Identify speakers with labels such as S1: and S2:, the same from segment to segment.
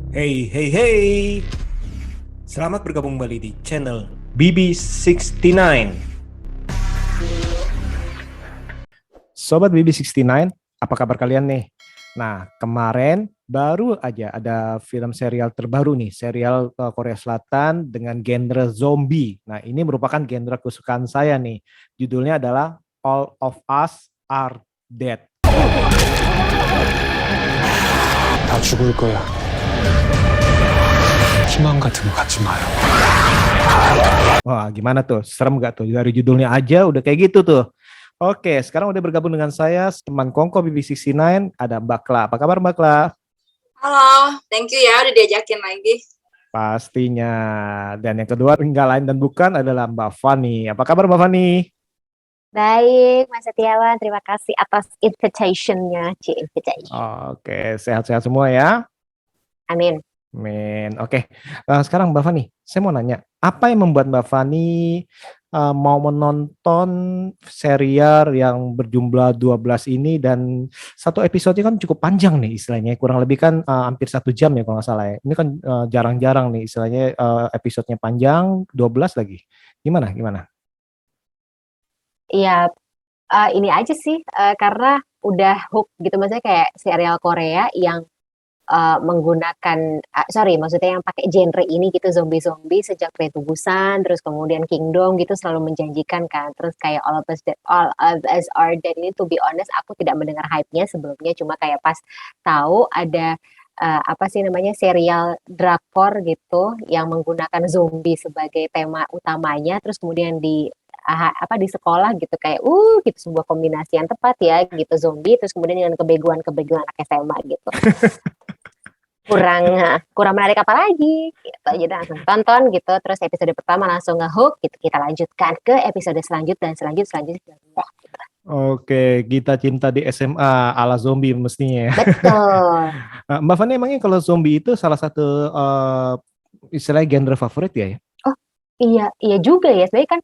S1: Hey, hey, hey. Selamat bergabung kembali di channel BB69. Sobat BB69, apa kabar kalian nih? Nah, kemarin baru aja ada film serial terbaru nih, serial Korea Selatan dengan genre zombie. Nah, ini merupakan genre kesukaan saya nih. Judulnya adalah All of Us Are Dead.
S2: 다 죽을 거야. 희망 같은 거 갖지 마요.
S1: Wah, gimana tuh? Serem gak tuh? Dari judulnya aja udah kayak gitu tuh. Oke, sekarang udah bergabung dengan saya, teman Kongko BB69, ada Mbak Kla. Apa kabar Mbak Kla?
S3: Halo, thank you ya udah diajakin lagi.
S1: Pastinya. Dan yang kedua, enggak lain dan bukan adalah Mbak Fani. Apa kabar Mbak Fani?
S4: Baik, Mas Setiawan, terima kasih atas invitation-nya, invitation.
S1: Oke, sehat-sehat semua ya.
S4: Amin.
S1: Amin. Oke, sekarang Mbak Fani, saya mau nanya, apa yang membuat Mbak Fani mau menonton serial yang berjumlah 12 ini, dan satu episodenya kan cukup panjang nih istilahnya, kurang lebih kan hampir 1 jam ya kalau nggak salah ya. Ini kan jarang-jarang nih istilahnya episodenya panjang, 12 lagi. Gimana?
S4: Iya, ini aja sih, karena udah hook gitu, maksudnya kayak serial Korea yang maksudnya yang pakai genre ini gitu, zombie-zombie sejak Train to Busan, terus kemudian Kingdom gitu selalu menjanjikan kan. Terus kayak All of Us Are Dead ini, to be honest, aku tidak mendengar hype-nya sebelumnya, cuma kayak pas tahu ada apa sih namanya, serial drakor gitu yang menggunakan zombie sebagai tema utamanya, terus kemudian di sekolah gitu, kayak gitu sebuah kombinasi yang tepat ya gitu, zombie terus kemudian dengan kebeguan anak SMA gitu. kurang menarik apa lagi gitu, jadi langsung tonton gitu, terus episode pertama langsung ngehook gitu, kita lanjutkan ke episode selanjutnya.
S1: Oke, kita cinta di SMA ala zombie mestinya ya.
S4: Betul.
S1: Mbak Fani, emangnya kalau zombie itu salah satu istilahnya genre favorit ya?
S4: Oh iya juga ya, sebenarnya kan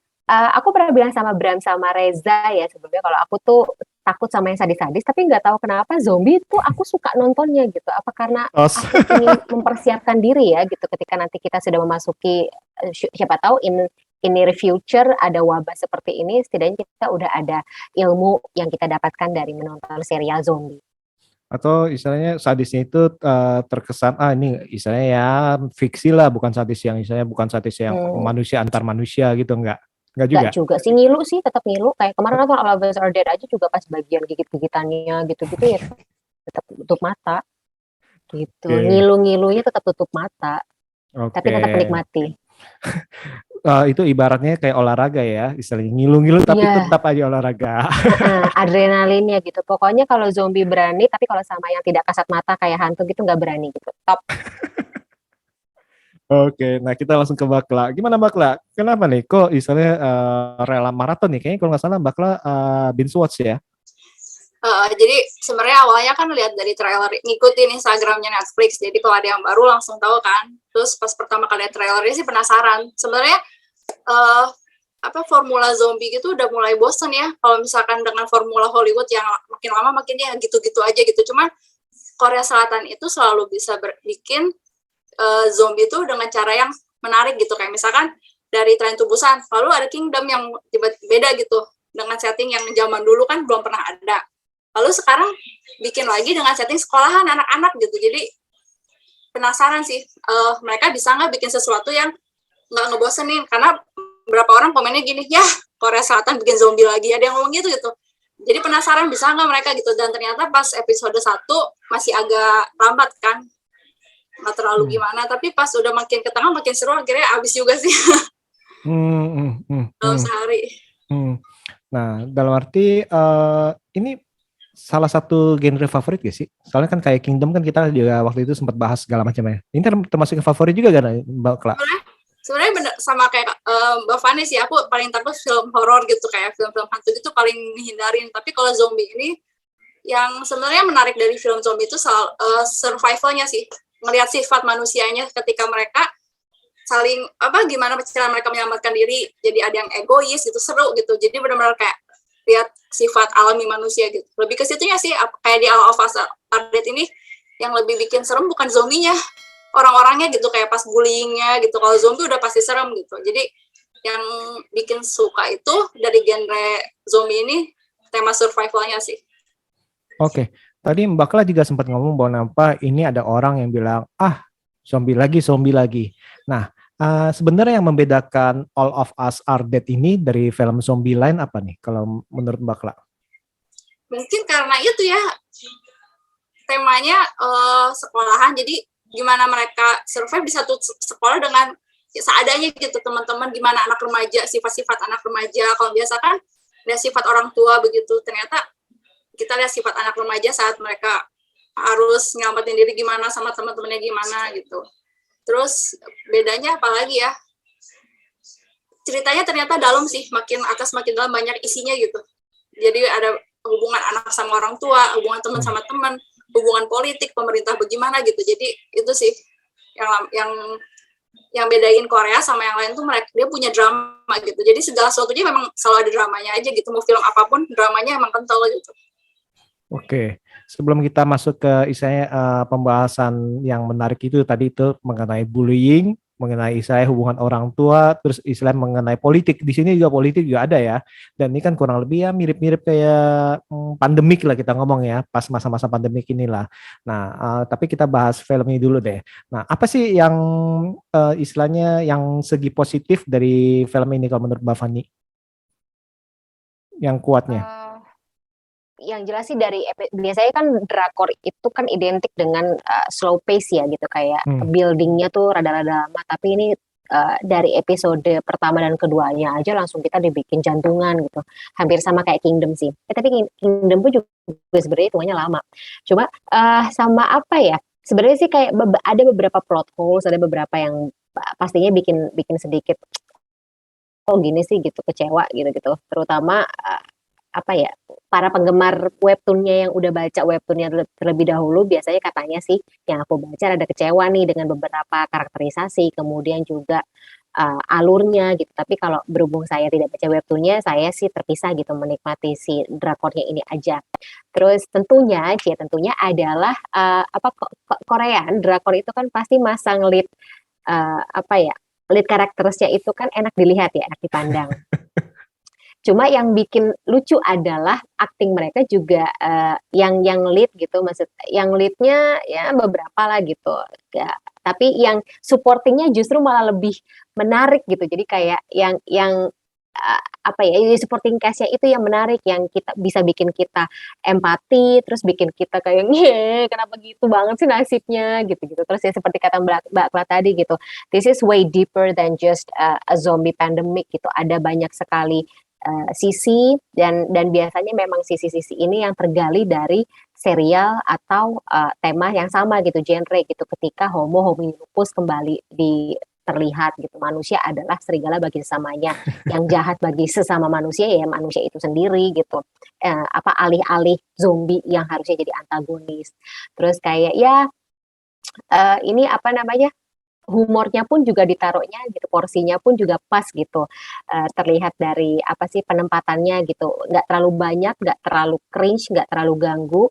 S4: aku pernah bilang sama Bram sama Reza ya sebelumnya, kalau aku tuh takut sama yang sadis-sadis, tapi nggak tahu kenapa zombie itu aku suka nontonnya gitu. Apa karena aku ingin mempersiapkan diri ya gitu, ketika nanti kita sudah memasuki siapa tahu in near future ada wabah seperti ini, setidaknya kita udah ada ilmu yang kita dapatkan dari menonton serial zombie.
S1: Atau istilahnya sadisnya itu terkesan ini istilahnya ya fiksi lah, bukan sadis yang manusia antar manusia gitu, enggak juga.
S4: Enggak juga sih, ngilu sih, tetap ngilu. Kayak kemarin nonton All of Us Are Dead aja juga pas bagian gigit-gigitannya gitu-gitu ya tetap tutup mata gitu. Ngilu-ngilunya tetap tutup mata. Tapi tetap menikmati.
S1: Itu ibaratnya kayak olahraga ya, istilahnya ngilu-ngilu tapi tetap aja olahraga.
S4: Adrenalinnya gitu. Pokoknya kalau zombie berani, tapi kalau sama yang tidak kasat mata kayak hantu gitu nggak berani gitu. Top.
S1: Oke, nah kita langsung ke Bakla. Gimana Bakla? Kenapa nih? Kok istilahnya rela maraton nih? Kayaknya kalau nggak salah Bakla binge watch ya?
S3: Jadi sebenarnya awalnya kan lihat dari trailer, ngikutin Instagramnya Netflix. Jadi kalau ada yang baru langsung tahu kan. Terus pas pertama kali lihat trailernya sih penasaran. Sebenarnya formula zombie gitu udah mulai bosen ya. Kalau misalkan dengan formula Hollywood yang makin lama makin ya gitu-gitu aja gitu. Cuman Korea Selatan itu selalu bisa bikin zombie itu dengan cara yang menarik gitu, kayak misalkan dari Train to Busan, lalu ada Kingdom yang tiba-tiba beda gitu dengan setting yang zaman dulu kan belum pernah ada, lalu sekarang bikin lagi dengan setting sekolahan anak-anak gitu. Jadi penasaran sih mereka bisa nggak bikin sesuatu yang nggak ngebosenin, karena beberapa orang komennya gini, ya Korea Selatan bikin zombie lagi, ada yang ngomong gitu. Jadi penasaran bisa nggak mereka gitu, dan ternyata pas episode 1 masih agak lambat kan, nggak terlalu gimana, tapi pas udah makin ke tengah makin seru, akhirnya abis juga sih. Dalam sehari.
S1: Nah, dalam arti ini salah satu genre favorit gak sih? Soalnya kan kayak Kingdom kan kita juga waktu itu sempat bahas segala macam ya. Ini termasuk favorit juga kan Mbak Kla?
S3: Sebenarnya bener, sama kayak Mbak Fani sih, aku paling takut film horor gitu, kayak film-film hantu gitu paling hindarin. Tapi kalau zombie ini, yang sebenarnya menarik dari film zombie itu survivalnya sih, ngelihat sifat manusianya ketika mereka saling gimana cara mereka menyelamatkan diri. Jadi ada yang egois gitu, seru gitu. Jadi benar-benar kayak lihat sifat alami manusia gitu. Lebih ke situnya sih, kayak di All of Us Are Dead ini yang lebih bikin serem bukan zombinya, orang-orangnya gitu, kayak pas bullyingnya gitu. Kalau zombie udah pasti serem gitu. Jadi yang bikin suka itu dari genre zombie ini tema survivalnya sih.
S1: Oke, tadi Mbak Kla juga sempat ngomong bahwa ini ada orang yang bilang, zombie lagi, zombie lagi. Nah, sebenarnya yang membedakan All of Us Are Dead ini dari film zombie lain apa nih, kalau menurut Mbak Kla?
S3: Mungkin karena itu ya, temanya sekolahan, jadi gimana mereka survive di satu sekolah dengan seadanya gitu, teman-teman, gimana anak remaja, sifat-sifat anak remaja. Kalau biasa kan ada sifat orang tua begitu, ternyata kita lihat sifat anak remaja saat mereka harus nyelamatin diri gimana, sama teman-temannya gimana gitu. Terus bedanya apalagi ya, ceritanya ternyata dalam sih, makin atas makin dalam, banyak isinya gitu. Jadi ada hubungan anak sama orang tua, hubungan teman sama teman, hubungan politik, pemerintah bagaimana gitu. Jadi itu sih yang bedain Korea sama yang lain tuh, mereka dia punya drama gitu. Jadi segala sesuatunya memang selalu ada dramanya aja gitu. Mau film apapun dramanya emang kental gitu.
S1: Oke, sebelum kita masuk ke istilahnya pembahasan yang menarik itu tadi itu mengenai bullying, mengenai istilahnya hubungan orang tua, terus istilah mengenai politik. Di sini juga politik juga ada ya. Dan ini kan kurang lebih ya mirip-mirip kayak pandemik lah kita ngomong ya, pas masa-masa pandemik inilah. Nah, tapi kita bahas film ini dulu deh. Nah, apa sih yang istilahnya yang segi positif dari film ini kalau menurut Mbak Fani? Yang kuatnya?
S4: Yang jelas sih dari biasanya kan drakor itu kan identik dengan slow pace ya gitu, kayak buildingnya tuh rada-rada lama, tapi ini dari episode pertama dan keduanya aja langsung kita dibikin jantungan gitu, hampir sama kayak Kingdom sih. Tapi Kingdom pun juga sebenarnya hitungannya lama. Cuma sama apa ya? Sebenarnya sih kayak ada beberapa plot holes, ada beberapa yang pastinya bikin sedikit kok gini sih gitu, kecewa gitu. Terutama apa ya, para penggemar webtoonnya yang udah baca webtoonnya terlebih dahulu biasanya katanya sih yang aku baca ada kecewa nih dengan beberapa karakterisasi, kemudian juga alurnya gitu. Tapi kalau berhubung saya tidak baca webtoonnya, saya sih terpisah gitu menikmati si drakornya ini aja. Terus tentunya adalah Korean drakor itu kan pasti masang lead lead karakternya itu kan enak dilihat ya, enak dipandang. Cuma yang bikin lucu adalah akting mereka juga yang lead gitu, maksud yang leadnya ya beberapa lah gitu ya, tapi yang supportingnya justru malah lebih menarik gitu. Jadi kayak yang supporting cast-nya itu yang menarik, yang kita bisa bikin kita empati, terus bikin kita kayak kenapa gitu banget sih nasibnya gitu. Terus ya seperti kata Mbak Kla tadi gitu, this is way deeper than just a zombie pandemic gitu. Ada banyak sekali sisi dan biasanya memang sisi-sisi ini yang tergali dari serial atau tema yang sama gitu, genre gitu. Ketika Homo homini lupus kembali terlihat gitu, manusia adalah serigala bagi sesamanya, yang jahat bagi sesama manusia ya manusia itu sendiri gitu. Alih-alih zombie yang harusnya jadi antagonis. Terus kayak ya ini humornya pun juga ditaruhnya gitu, porsinya pun juga pas gitu, terlihat dari penempatannya gitu, nggak terlalu banyak, nggak terlalu cringe, nggak terlalu ganggu.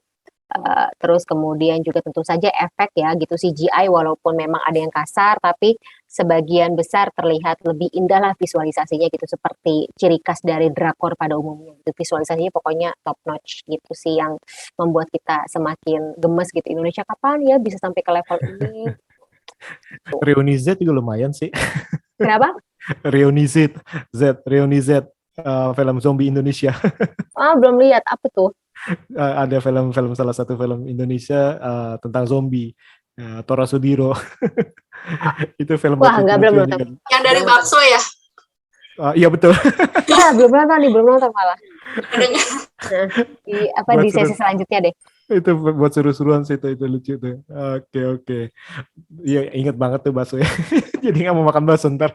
S4: Terus kemudian juga tentu saja efek ya gitu, CGI walaupun memang ada yang kasar, tapi sebagian besar terlihat lebih indah lah visualisasinya gitu, seperti ciri khas dari drakor pada umumnya gitu. Visualisasinya pokoknya top notch gitu sih, yang membuat kita semakin gemes gitu, Indonesia kapan ya bisa sampai ke level ini.
S1: Reuni Z juga lumayan sih.
S4: Kenapa?
S1: Reuni Z, film zombie Indonesia.
S4: Belum lihat, apa tuh?
S1: Ada film salah satu film Indonesia tentang zombie, Tora Sudiro. Itu film
S4: belum nonton.
S3: Yang dari bakso ya?
S1: Iya betul.
S4: Belum nonton malah. Di sesi selanjutnya deh.
S1: Itu buat seru-seruan sih, itu lucu tuh. Oke. Iya, inget banget tuh bakso ya. Jadi nggak mau makan bakso ntar.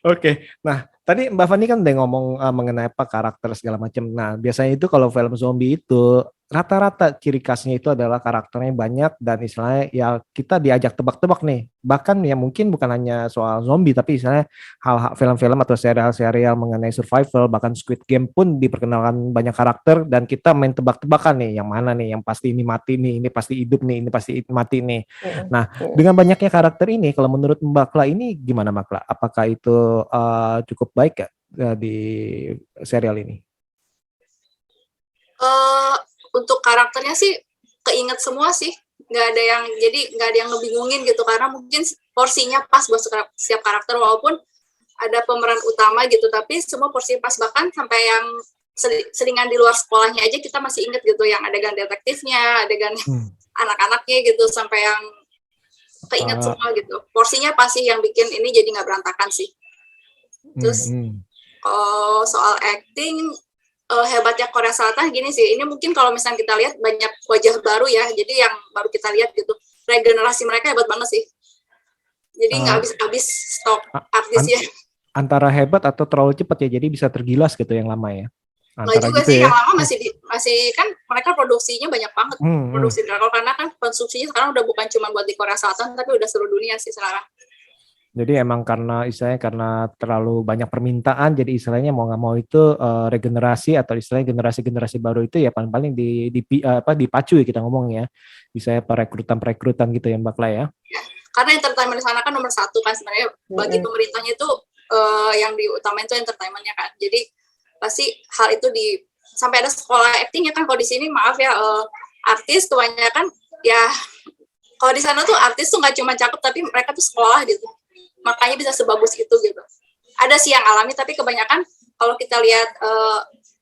S1: Oke, nah tadi Mbak Fani kan udah ngomong mengenai karakter segala macam. Nah biasanya itu kalau film zombie itu rata-rata ciri khasnya itu adalah karakternya banyak dan istilahnya ya kita diajak tebak-tebak nih. Bahkan ya mungkin bukan hanya soal zombie tapi istilahnya hal-hal film-film atau serial-serial mengenai survival bahkan Squid Game pun diperkenalkan banyak karakter dan kita main tebak-tebakan nih yang mana nih yang pasti ini mati nih, ini pasti hidup nih, ini pasti mati nih. Nah, dengan banyaknya karakter ini kalau menurut Mbak Kla ini gimana Mbak Kla? Apakah itu cukup baik ya di serial ini?
S3: Untuk karakternya sih keinget semua sih, nggak ada yang ngebingungin gitu karena mungkin porsinya pas buat setiap karakter walaupun ada pemeran utama gitu tapi semua porsi pas bahkan sampai yang selingan di luar sekolahnya aja kita masih inget gitu yang adegan detektifnya, adegan anak-anaknya gitu sampai yang keinget semua gitu. Porsinya pasti yang bikin ini jadi nggak berantakan sih. Terus soal acting hebatnya Korea Selatan gini sih, ini mungkin kalau misalnya kita lihat banyak wajah baru ya, jadi yang baru kita lihat gitu, regenerasi mereka hebat banget sih. Jadi nggak habis stok artisnya.
S1: Antara hebat atau terlalu cepat ya, jadi bisa tergilas gitu yang lama ya.
S3: Nggak juga gitu sih, ya. Yang lama masih kan mereka produksinya banyak banget, produksi drakor karena kan konsumsinya sekarang udah bukan cuma buat di Korea Selatan, tapi udah seluruh dunia sih sekarang.
S1: Jadi emang karena terlalu banyak permintaan, jadi istilahnya mau nggak mau itu regenerasi atau istilahnya generasi baru itu ya paling-paling dipacu ya kita ngomong ya, bisa perekrutan gitu ya Mbak Kla ya.
S3: Karena entertainment di sana kan nomor satu kan sebenarnya bagi pemerintahnya itu yang diutamain itu entertainmentnya kan. Jadi pasti hal itu sampai ada sekolah acting ya kan kalau di sini maaf ya artis kebanyakan ya kalau di sana tuh artis tuh nggak cuma cakep tapi mereka tuh sekolah gitu. Makanya bisa sebagus itu gitu. Ada sih yang alami tapi kebanyakan kalau kita lihat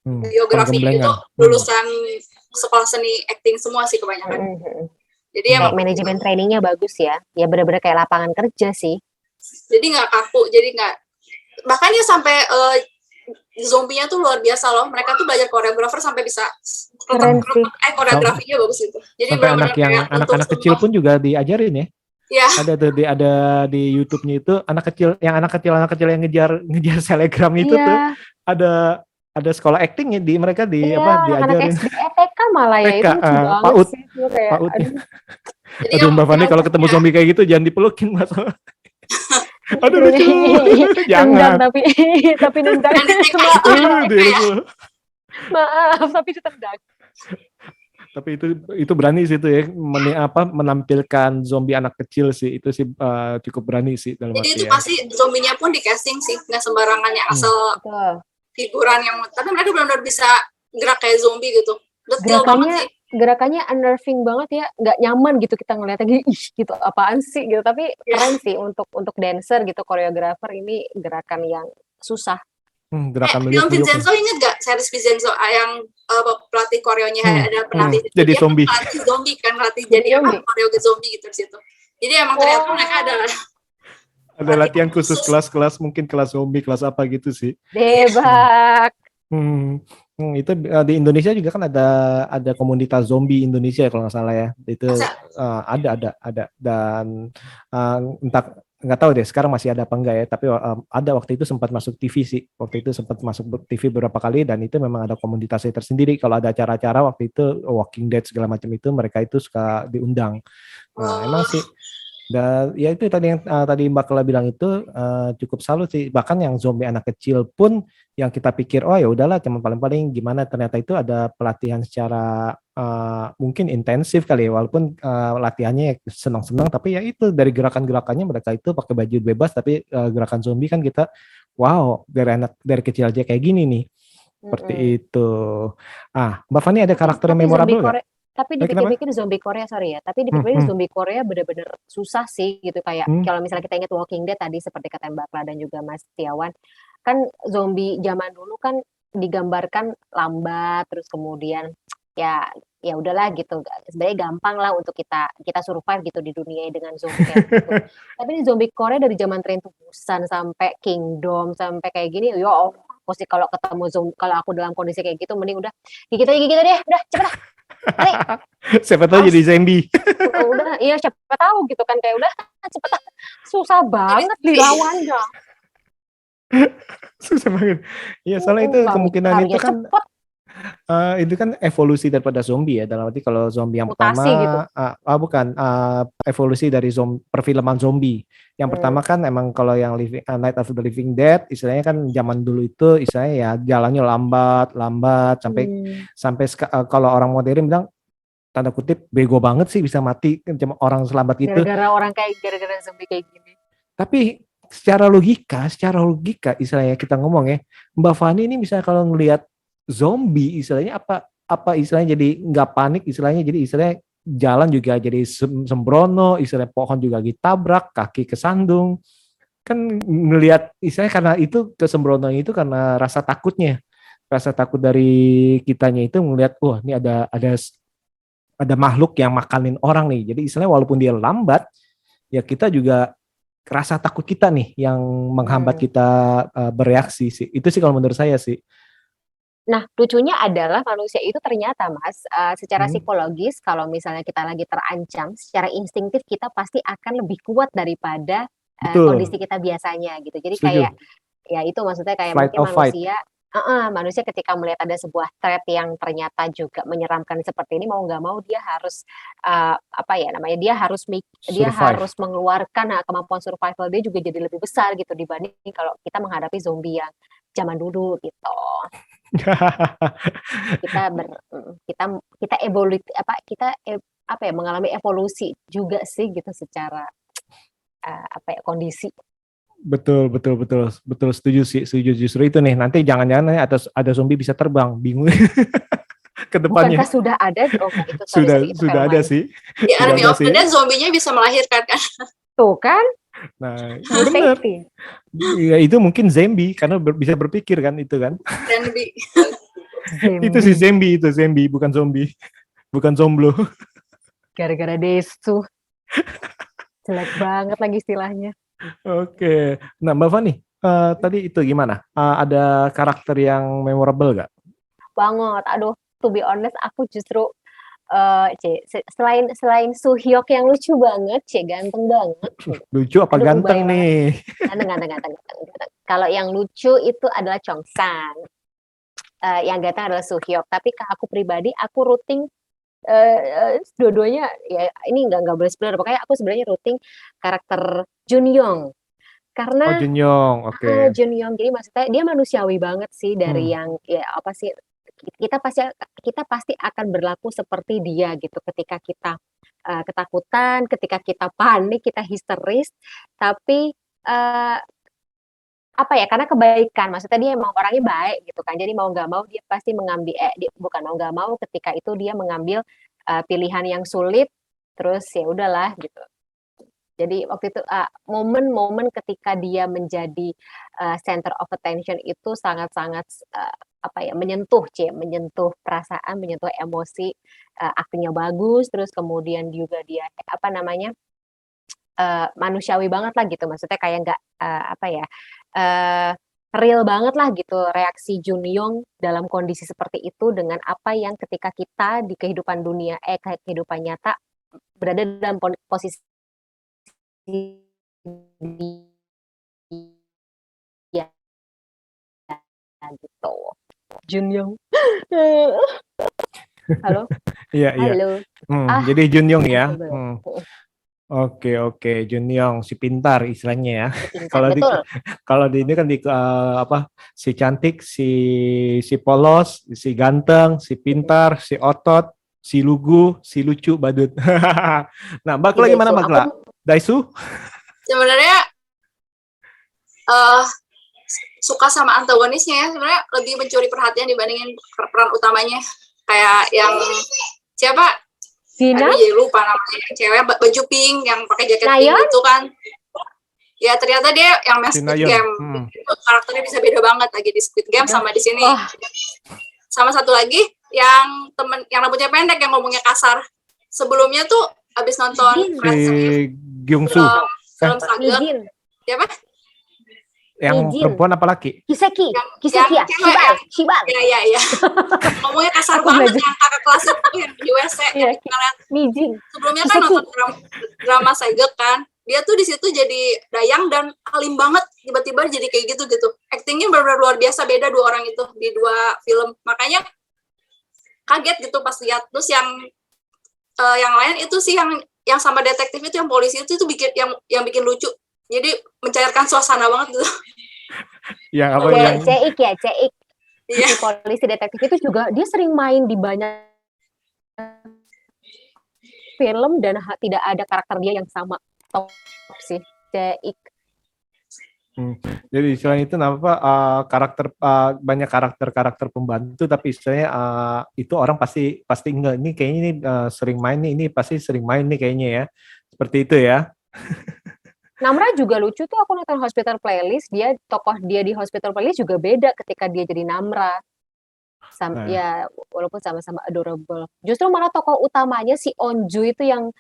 S3: biografinya itu lulusan sekolah seni acting semua sih kebanyakan. Jadi
S4: kayak manajemen trainingnya bagus ya. Ya benar-benar kayak lapangan kerja sih. Jadi
S3: nggak kaku, jadi nggak bahkan ya sampai zombinya tuh luar biasa loh. Mereka tuh belajar koreografer sampai bisa koreografinya bagus gitu. Jadi
S1: anak-anak kecil pun juga diajarin ya.
S3: Ya.
S1: Ada di YouTube-nya itu anak kecil yang ngejar selegram itu tuh ada sekolah acting ya mereka diajarin.
S4: Anak SD TK malah ya itu
S1: PAUD. PAUD. Aduh Mbak Fani kalau ketemu zombie kayak gitu jangan dipelukin Mas. Aduh lucu. Jangan.
S4: Tapi nendang. Maaf tapi ditendang.
S1: Tapi itu berani sih itu ya menampilkan zombie anak kecil sih itu sih cukup berani sih dalam
S3: arti. Jadi itu pasti zombinya pun di casting sih nggak sembarangan yang asal figuran yang tapi mereka benar-benar bisa gerak kayak zombie gitu.
S4: Gerakannya unnerving banget ya, nggak nyaman gitu kita ngeliatnya gitu apaan sih gitu tapi keren sih untuk dancer gitu koreografer ini gerakan yang susah.
S1: Gerakan
S3: film Vincenzo inget gak series Vincenzo yang pelatih koreonya ada pelatih
S1: jadi zombie.
S3: Pelatih zombie kan pelatih jadi koreo zombie gitu di situ. Jadi emang ternyata mereka
S1: ada latihan khusus kelas-kelas mungkin kelas zombie kelas apa gitu sih.
S4: Debak.
S1: Itu di Indonesia juga kan ada komunitas zombie Indonesia kalau nggak salah ya. Itu ada dan entah nggak tahu deh sekarang masih ada apa enggak ya tapi ada waktu itu sempat masuk TV sih TV beberapa kali dan itu memang ada komunitasnya tersendiri kalau ada acara-acara waktu itu Walking Dead segala macam itu mereka itu suka diundang. Nah emang sih dan ya itu tadi yang tadi Mbak Kla bilang itu cukup salut sih bahkan yang zombie anak kecil pun yang kita pikir oh ya udahlah cuma paling-paling gimana ternyata itu ada pelatihan secara mungkin intensif kali ya walaupun latihannya senang-senang tapi ya itu dari gerakan-gerakannya mereka itu pakai baju bebas tapi gerakan zombie kan kita wow dari kecil aja kayak gini nih seperti itu. Mbak Fani ada karakter yang memorable nggak?
S4: Tapi dipikir-pikir zombie Korea tapi dipikir-pikir zombie Korea bener-bener susah sih gitu kayak kalau misalnya kita ingat Walking Dead tadi seperti kata Mbak Kla dan juga Mas Tiawan kan zombie zaman dulu kan digambarkan lambat terus kemudian ya udahlah gitu sebenarnya gampang lah untuk kita survive gitu di dunia dengan zombie kayak gitu. Tapi ini zombie Korea dari zaman Train to Busan sampai Kingdom sampai kayak gini pasti kalau ketemu zombie kalau aku dalam kondisi kayak gitu mending udah gigit deh udah cepet lah.
S1: Siapa tahu jadi zombie.
S4: Udah iya siapa tahu gitu kan kayak udah cepet lah. Susah banget dilawannya.
S1: Susah banget. Iya soalnya itu kemungkinan itu kan Itu kan evolusi daripada zombie ya. Dalam arti kalau zombie yang pertama,
S4: Mutasi gitu.
S1: bukan evolusi dari perfilman zombie. Yang
S4: Hmm.
S1: pertama kan emang kalau yang Night of the Living Dead, istilahnya kan zaman dulu itu istilahnya ya jalannya lambat, lambat sampai sampai kalau orang modern bilang tanda kutip bego banget sih bisa mati cuma orang selambat itu.
S4: Gara-gara zombie kayak gini.
S1: Tapi secara logika istilahnya kita ngomong ya, Mbak Fani ini misalnya kalau ngelihat zombie istilahnya apa istilahnya jadi nggak panik istilahnya jadi istilahnya jalan juga jadi sembrono istilahnya pohon juga ditabrak kaki kesandung kan ngelihat istilahnya karena itu kesembrono itu karena rasa takut dari kitanya itu ngelihat wah ini ada makhluk yang makanin orang nih jadi istilahnya walaupun dia lambat ya kita juga rasa takut kita nih yang menghambat kita bereaksi sih itu sih kalau menurut saya sih.
S4: Nah, lucunya adalah manusia itu ternyata, Mas, secara
S1: Hmm,
S4: psikologis kalau misalnya kita lagi terancam, secara instingtif kita pasti akan lebih kuat daripada, kondisi
S1: betul,
S4: kita biasanya gitu. Jadi kayak,
S1: setuju.
S4: ya itu maksudnya kayak
S1: Flight
S4: mungkin
S1: or fight.
S4: manusia ketika melihat ada sebuah threat yang ternyata juga menyeramkan seperti ini, mau nggak mau dia harus, apa ya namanya, dia
S1: Survive.
S4: harus mengeluarkan, kemampuan survival dia juga jadi lebih besar gitu dibanding kalau kita menghadapi zombie yang zaman dulu gitu. Kita kita kita apa ya, mengalami evolusi juga sih gitu secara, apa ya, kondisi.
S1: Betul, betul, betul, betul setuju sih, setuju justru itu nih. Nanti jangan-jangan nanti ada zombie bisa terbang, bingung ke depannya.
S4: Bukankah sudah ada oh enggak itu
S1: Sudah,
S4: sorry itu
S1: sudah
S4: film
S1: ada
S4: lain.
S1: sih,
S3: Di
S1: sudah
S3: Army
S1: ada
S3: of the
S1: sih.
S3: Dead zombinya bisa melahirkan kan.
S4: Tuh kan,
S1: Nah,
S4: so
S1: bener.
S4: safety.
S1: Ya, itu mungkin zombie karena bisa berpikir kan itu kan.
S3: Dan di
S1: Itu si
S4: Zombie,
S1: zombie bukan zombie, bukan zomblo.
S4: gara-gara desu, jelek banget lagi istilahnya.
S1: Oke. Nah, Mbak Fani, tadi itu gimana? Ada karakter yang memorable gak?
S4: Banget, aduh to be honest aku justru, selain Soo-hyuk yang lucu banget, ganteng banget.
S1: Lucu apa
S4: Aduh
S1: ganteng
S4: ubay banget.
S1: nih?
S4: Ganteng. Kalau yang lucu itu adalah Cheongsang, yang ganteng adalah Soo-hyuk. Tapi ke aku pribadi, aku rooting dua-duanya ya ini nggak boleh spoiler. Makanya aku sebenarnya rooting karakter Junyoung
S1: Oh,
S4: karena
S1: Junyoung, oke.
S4: Junyoung jadi maksudnya dia manusiawi banget sih dari
S1: Hmm.
S4: yang ya apa sih kita pasti kita pasti akan berlaku seperti dia gitu ketika kita ketakutan, ketika kita panik, kita histeris, tapi apa ya, karena kebaikan, maksudnya dia emang orangnya baik gitu kan, jadi mau nggak mau dia pasti mengambil bukan mau nggak mau ketika itu dia mengambil, pilihan yang sulit, terus ya udahlah gitu. Jadi waktu itu, momen-momen ketika dia menjadi, center of attention itu sangat-sangat, apa ya, menyentuh perasaan, menyentuh emosi, aktingnya bagus, terus kemudian juga dia, apa namanya, manusiawi banget lah gitu, maksudnya kayak nggak, apa ya, eee, real banget lah gitu reaksi Junyoung dalam kondisi seperti itu dengan apa yang ketika kita di kehidupan kehidupan nyata berada dalam posisi dia gitu. Junyoung. Halo?
S1: Iya, iya.
S4: Halo?
S1: Jadi Junyoung ya.
S4: Belum.
S1: Oke, oke, Junyoung si pintar istilahnya ya.
S4: Pintar,
S1: Kalau di
S4: betul.
S1: kalau di ini kan di apa si cantik, si polos, si ganteng, si pintar, si otot, si lugu, si lucu, badut. Nah, Mbak
S4: Si
S1: Kla gimana
S4: Daesung.
S1: Mbak Kla? Daisu?
S3: sebenarnya eh suka sama antagonisnya ya, sebenarnya lebih mencuri perhatian dibandingin peran utamanya. Kayak yang siapa?
S4: Dina?
S3: Aduh, jadi lupa namanya. Yang cewek baju pink yang pakai jaket pink
S4: Nayeon?
S3: itu kan. Ya ternyata dia yang main
S1: Si
S3: Squid
S1: Nayeon.
S3: Game. Itu karakternya bisa beda banget lagi di Squid Game sama di sini.
S4: Wah.
S3: Sama satu lagi yang temen yang rambutnya pendek yang ngomongnya kasar. Sebelumnya tuh abis nonton
S1: Si Gyungsu.
S3: film Saga.
S4: Mijin.
S3: Siapa?
S1: Yang
S4: Mijin.
S1: perempuan apa laki?
S4: Kiseki
S3: yang
S4: ya?
S3: cewek,
S4: Shibal.
S3: Iya. Ngomongnya kasar
S4: Aku
S3: banget
S4: belajar.
S3: yang kakak kelas itu yang di WC.
S4: Iya.
S3: Karena
S4: Mijin.
S3: sebelumnya kan
S4: Kiseki.
S3: nonton drama Saga kan. Dia tuh di situ jadi dayang dan alim banget. Tiba-tiba jadi kayak gitu. Aktingnya benar-benar luar biasa, beda dua orang itu di dua film. Makanya kaget gitu pas lihat. Terus yang lain itu sih yang sama detektif itu, yang polisi itu bikin yang bikin lucu. Jadi mencairkan suasana banget gitu.
S1: Yang apa
S4: Kayak
S1: yang
S4: Ceik
S3: Iya.
S4: si polisi detektif itu juga dia sering main di banyak film dan tidak ada karakter dia yang sama. Top sih Ceik.
S1: jadi selain itu apa karakter banyak karakter pembantu tapi istilahnya itu orang pasti pasti enggak ini kayaknya ini sering main nih ini pasti sering main nih kayaknya ya. Seperti itu ya.
S4: Namra juga lucu tuh, aku nonton Hospital Playlist, tokoh dia di Hospital Playlist juga beda ketika dia jadi Namra.
S1: Nah.
S4: Ya walaupun sama-sama adorable. Justru malah tokoh utamanya si Onju itu yang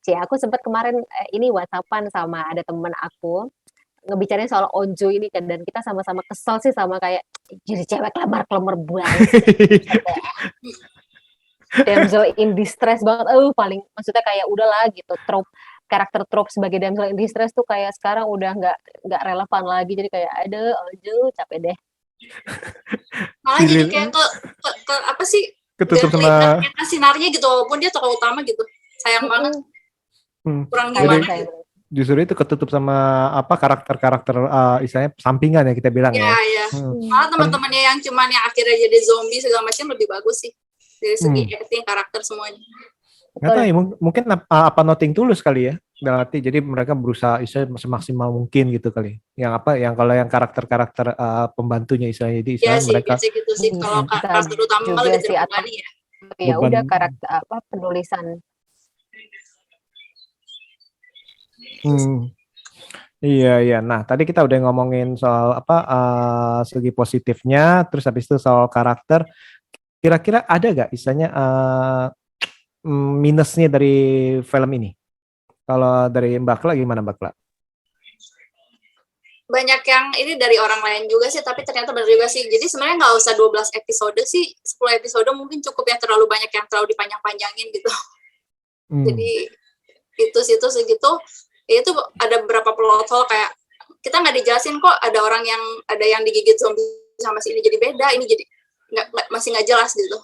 S4: aku sempat kemarin ini WhatsAppan sama ada temen aku ngebicarain soal Onju ini kan, dan kita sama-sama kesel sih sama kayak jadi cewek kelemar-kelemar banget. Damsel in distress banget. Paling maksudnya kayak udahlah gitu, karakter trope sebagai damsel in distress tuh kayak sekarang udah nggak relevan lagi, jadi kayak ada Onju capek deh.
S3: Malah jadi kayak ke apa sih?
S1: Ketutup sama
S3: sinarnya gitu, walaupun dia tokoh utama gitu. Sayang banget. Kurang gimana?
S1: Justru itu ketutup sama apa karakter-karakter istilahnya sampingan ya kita bilang ya.
S3: Iya. Malah teman-temannya yang cuman yang akhirnya jadi zombie segala macam lebih bagus sih dari segi acting karakter semuanya.
S1: Nggak tahu ya, mungkin apa noting tulus kali ya dalam arti jadi mereka berusaha istilahnya semaksimal mungkin gitu kali. Yang kalau yang karakter-karakter pembantunya istilahnya jadi istilahnya mereka
S3: gitu sih. Kalau karakter utama lebih terbebani ya.
S4: Ya udah karakter apa penulisan.
S1: Iya. Nah, tadi kita udah ngomongin soal apa segi positifnya, terus habis itu soal karakter. Kira-kira ada gak istilahnya minusnya dari film ini? Kalau dari Mbak Kla gimana Mbak Kla?
S3: Banyak yang ini dari orang lain juga sih, tapi ternyata benar juga sih. Jadi sebenarnya nggak usah 12 episode sih, 10 episode mungkin cukup ya, terlalu banyak yang terlalu dipanjang-panjangin gitu. Jadi itu segitu. Ya itu ada beberapa plot hole kayak kita nggak dijelasin kok ada yang digigit zombie sama si ini jadi beda, ini jadi masih nggak jelas gitu.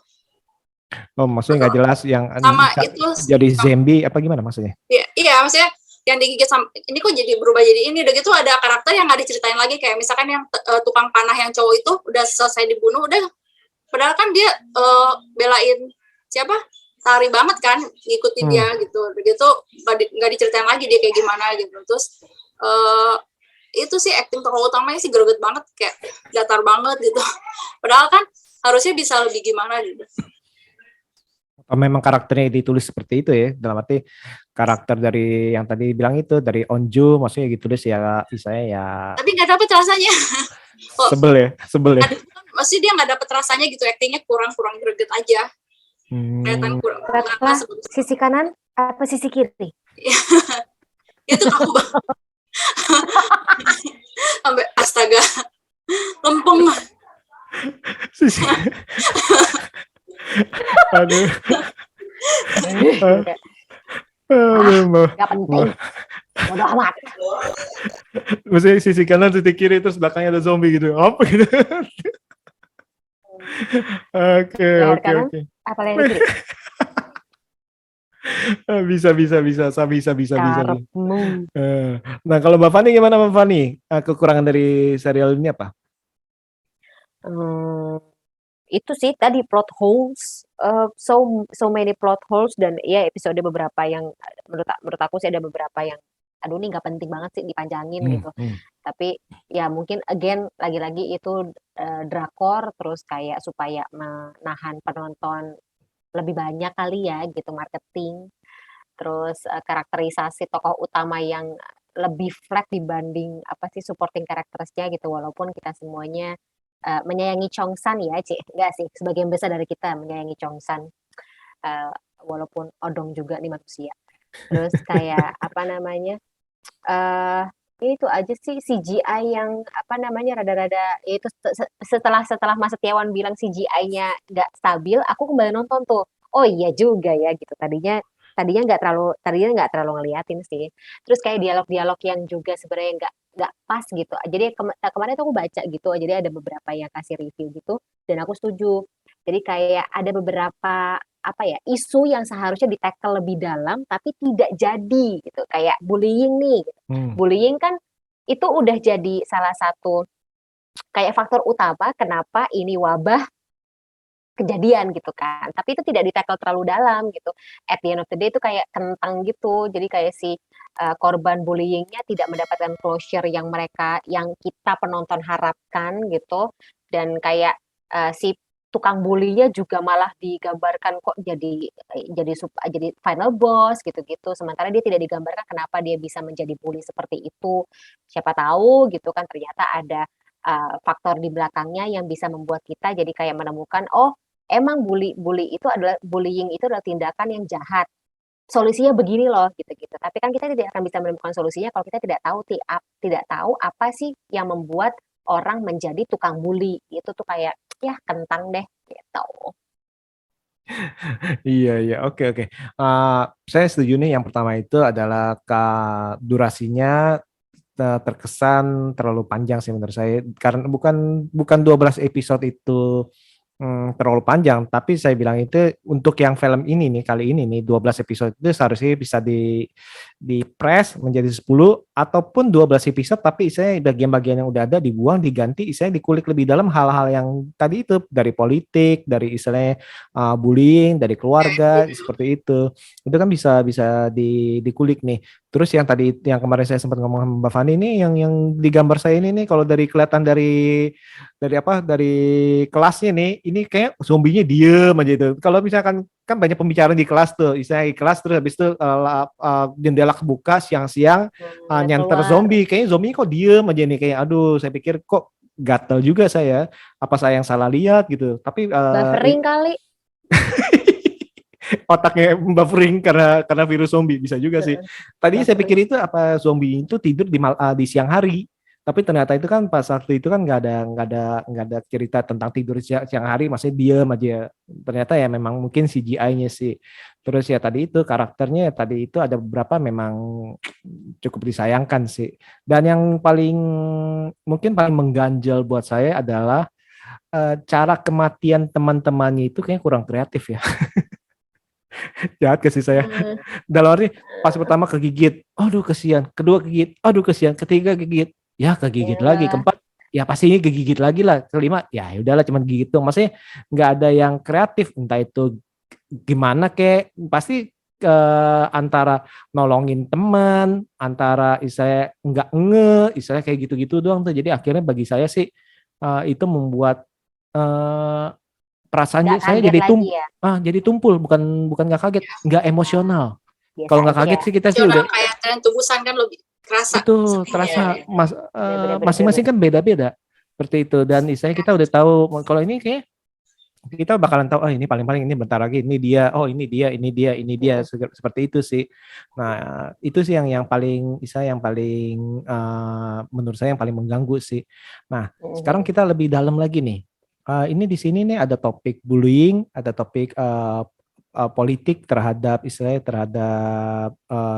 S1: Oh, maksudnya nggak jelas yang
S3: sama itu
S1: jadi zombie apa gimana maksudnya?
S3: Iya, maksudnya yang digigit sama ini kok jadi berubah jadi ini. Udah gitu ada karakter yang nggak diceritain lagi, kayak misalkan yang tukang panah yang cowok itu udah selesai dibunuh, udah padahal kan dia belain siapa? Tari banget kan, ngikutin dia gitu. Begitu nggak diceritain lagi dia kayak gimana gitu. Terus itu sih acting tokoh utamanya sih greget banget, kayak datar banget gitu. Padahal kan harusnya bisa lebih gimana gitu.
S1: Atau memang karakternya ditulis seperti itu ya, dalam arti karakter dari yang tadi bilang itu dari Onju maksudnya gitu deh ya, saya ya.
S3: Tapi nggak dapet rasanya.
S1: Sebel ya.
S3: Maksudnya dia nggak dapet rasanya gitu, actingnya kurang greget aja. Kelihatan kurang.
S4: Sisi kanan apa sisi kiri?
S3: Itu kaku banget. Sampai astaga, lempeng.
S1: Aduh.
S4: Gak penting. Bodoh amat.
S1: Maksudnya sisi kanan, sisi kiri, terus belakangnya ada zombie gitu. Apa gitu? Oke.
S4: Apa yang kiri?
S1: Bisa. Nah, kalau Mbak Fani gimana Mbak Fani? Kekurangan dari serial ini apa?
S4: Itu sih tadi plot holes, so many plot holes, dan ya episode beberapa yang menurut aku sih ada beberapa yang aduh ini nggak penting banget sih dipanjangin gitu. Tapi ya mungkin again lagi-lagi itu drakor, terus kayak supaya menahan penonton lebih banyak kali ya gitu, marketing. Terus karakterisasi tokoh utama yang lebih flat dibanding apa sih supporting karakternya gitu, walaupun kita semuanya menyayangi Chongsan ya, enggak sih, sebagian besar dari kita menyayangi Chongsan, walaupun Odong juga nih manusia. Terus kayak apa namanya, itu aja sih CGI yang apa namanya rada-rada itu setelah Mas Setiawan bilang CGI-nya nggak stabil, aku kembali nonton tuh. Oh iya juga ya gitu. Tadinya nggak terlalu ngeliatin sih. Terus kayak dialog-dialog yang juga sebenarnya nggak pas gitu. Jadi kemarin tuh aku baca gitu, jadi ada beberapa yang kasih review gitu dan aku setuju. Jadi kayak ada beberapa apa ya, isu yang seharusnya di-tackle lebih dalam tapi tidak jadi gitu. Kayak bullying nih. Gitu.
S1: Hmm.
S4: Bullying kan itu udah jadi salah satu kayak faktor utama kenapa ini wabah kejadian gitu kan. Tapi itu tidak di-tackle terlalu dalam gitu. At the end of the day itu kayak kentang gitu. Jadi kayak si korban bullyingnya tidak mendapatkan closure yang kita penonton harapkan gitu. Dan kayak si tukang bulinya juga malah digambarkan kok jadi final boss gitu-gitu. Sementara dia tidak digambarkan kenapa dia bisa menjadi bully seperti itu. Siapa tahu gitu kan ternyata ada faktor di belakangnya yang bisa membuat kita jadi kayak menemukan emang bullying itu adalah tindakan yang jahat. Solusinya begini loh gitu-gitu. Tapi kan kita tidak akan bisa menemukan solusinya kalau kita tidak tahu apa sih yang membuat orang menjadi tukang bully. Itu tuh kayak ya kentang deh gitu.
S1: Iya, iya, oke, oke. Saya setuju nih. Yang pertama itu adalah durasinya terkesan terlalu panjang sih menurut saya. Karena bukan 12 episode itu terlalu panjang, tapi saya bilang itu untuk yang film ini nih, kali ini nih 12 episode itu seharusnya bisa di press menjadi 10 ataupun 12 episode, tapi saya bagian-bagian yang udah ada dibuang, diganti, saya dikulik lebih dalam hal-hal yang tadi itu, dari politik, dari istilahnya bullying, dari keluarga, seperti itu kan bisa bisa dikulik nih. Terus yang tadi yang kemarin saya sempat ngomong sama Mbak Fani ini yang digambar saya ini nih, kalau dari kelihatan dari kelasnya nih, ini kayak zombinya diem aja itu. Kalau misalkan kan banyak pembicaraan di kelas tuh, istilahnya di kelas terus habis itu jendela kebuka siang-siang nyanter
S4: Keluar.
S1: zombie, kayaknya zombie kok diem aja nih, kayak aduh, saya pikir kok gatel juga saya, apa saya yang salah lihat gitu. Tapi
S4: Buffering kali.
S1: otaknya buffering karena virus zombie bisa juga sih. Tadinya saya pikir itu apa zombie itu tidur di siang hari, tapi ternyata itu kan pas waktu itu kan nggak ada cerita tentang tidur siang hari, maksudnya diam aja. Ternyata ya memang mungkin CGI-nya sih. Terus ya tadi itu karakternya tadi itu ada beberapa memang cukup disayangkan sih. Dan yang mungkin paling mengganjal buat saya adalah cara kematian teman-temannya itu kayaknya kurang kreatif ya. Jahat ke sih saya. Dalam arti pas pertama kegigit, aduh kesian. Kedua kegigit, aduh kesian. Ketiga gigit, ya kegigit lagi. Keempat, ya pastinya kegigit lagi lah. Kelima, ya udahlah cuman gigit dong. Maksudnya nggak ada yang kreatif. Entah itu gimana kayak pasti antara nolongin teman, antara istilahnya nggak istilahnya kayak gitu-gitu doang tuh. Jadi akhirnya bagi saya sih itu membuat perasaannya saya jadi tumpul, bukan nggak kaget, nggak emosional. Kalau nggak kaget sih kita sih udah
S3: kayak tren tubusan kan lebih kerasa.
S1: itu terasa masing-masing kan beda-beda seperti itu. Dan istilahnya kita udah tahu kalau ini kayak kita bakalan tahu ini paling-paling ini bentar lagi ini dia, ini dia seperti itu sih. Nah itu sih yang paling menurut saya yang paling mengganggu sih. Nah sekarang kita lebih dalam lagi nih. Ini di sini nih ada topik bullying, ada topik politik terhadap